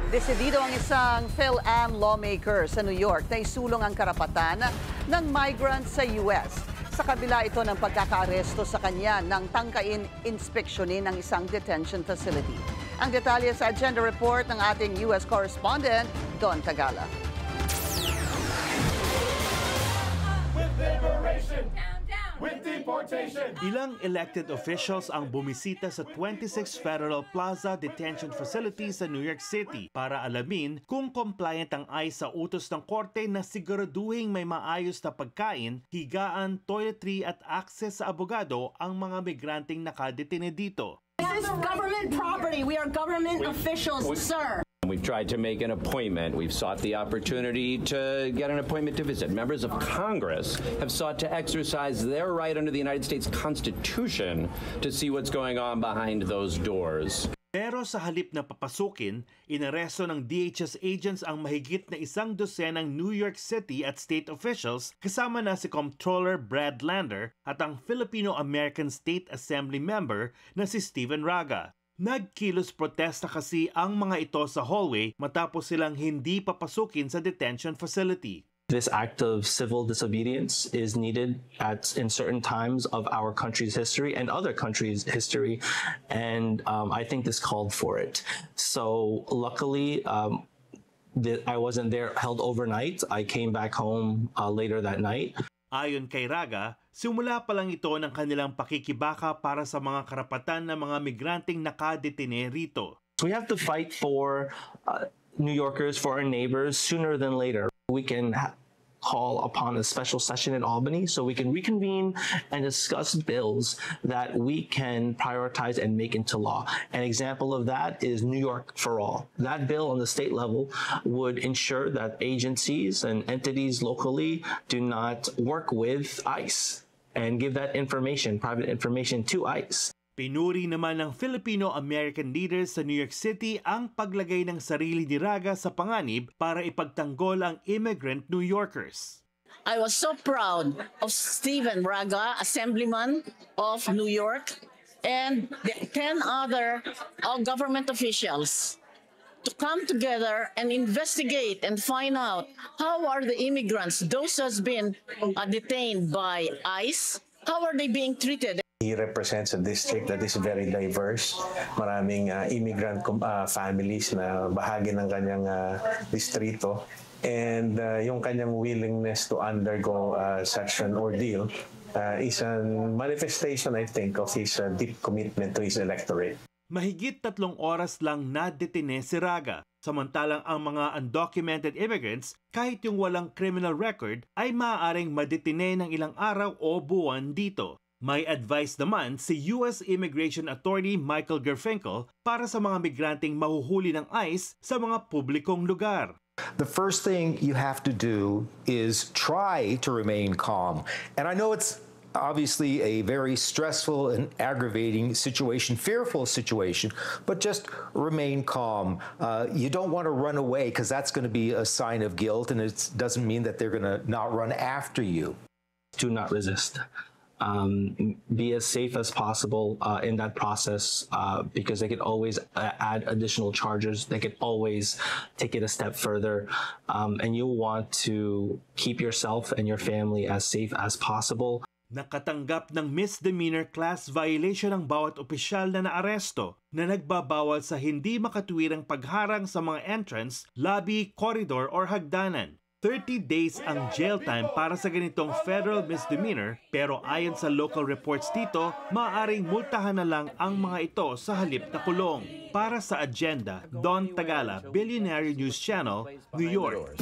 Desidido ang isang PhilAm lawmaker sa New York na isulong ang karapatan ng migrant sa US. Sa kabila ito ng pagkakaaresto sa kanya nang tangkain inspeksyonin ng isang detention facility. Ang detalye sa agenda report ng ating US correspondent, Don Tagala. Ilang elected officials ang bumisita sa 26 Federal Plaza Detention Facility sa New York City para alamin kung compliant ang ICE sa utos ng korte na siguraduhing may maayos na pagkain, higaan, toiletry at access sa abogado ang mga migranteng nakadetine dito. This is government property. We are government officials, sir. We've tried to make an appointment. We've sought the opportunity to get an appointment to visit. Members of Congress have sought to exercise their right under the United States Constitution to see what's going on behind those doors. Pero sa halip na papasukin, inaresto ng DHS agents ang mahigit na 100 ng New York City at state officials kasama na si Comptroller Brad Lander at ang Filipino-American State Assembly member na si Steven Raga. Nagkilos protesta kasi ang mga ito sa hallway matapos silang hindi papasukin sa detention facility. This act of civil disobedience is needed in certain times of our country's history and other countries' history, and I think this called for it. So luckily, I wasn't there held overnight. I came back home later that night. Ayon kay Raga, simula pa lang ito ng kanilang pakikibaka para sa mga karapatan ng mga migranteng nakadetine rito. We have to fight for New Yorkers, for our neighbors, sooner than later. We can call upon a special session in Albany so we can reconvene and discuss bills that we can prioritize and make into law. An example of that is New York for All. That bill on the state level would ensure that agencies and entities locally do not work with ICE and give that information, private information, to ICE. Pinuri naman ng Filipino-American leaders sa New York City ang paglagay ng sarili ni Raga sa panganib para ipagtanggol ang immigrant New Yorkers. I was so proud of Steven Raga, Assemblyman of New York, and the 10 other government officials to come together and investigate and find out how are the immigrants, those who has been detained by ICE, how are they being treated? He represents a district that is very diverse. Maraming immigrant families na bahagi ng kanyang distrito. And yung kanyang willingness to undergo such an ordeal is a manifestation, I think, of his deep commitment to his electorate. Mahigit 3 oras lang nadetine si Raga. Samantalang ang mga undocumented immigrants, kahit yung walang criminal record, ay maaaring madetine ng ilang araw o buwan dito. May advice naman si U.S. Immigration Attorney Michael Gerfinkel para sa mga migranteng mahuhuli ng ICE sa mga publikong lugar. The first thing you have to do is try to remain calm. And I know it's obviously a very stressful and aggravating situation, fearful situation, but just remain calm. You don't want to run away because that's going to be a sign of guilt, and it doesn't mean that they're going to not run after you. Do not resist. Be as safe as possible in that process because they could always add additional charges. They could always take it a step further. And you want to keep yourself and your family as safe as possible. Nakatanggap ng misdemeanor class violation ang bawat opisyal na naaresto na nagbabawal sa hindi makatuwirang pagharang sa mga entrance, lobby, corridor or hagdanan. 30 days ang jail time para sa ganitong federal misdemeanor, pero ayon sa local reports dito, maaaring multahan na lang ang mga ito sa halip na kulong. Para sa agenda, Don Tagala, Billionaire News Channel, New York.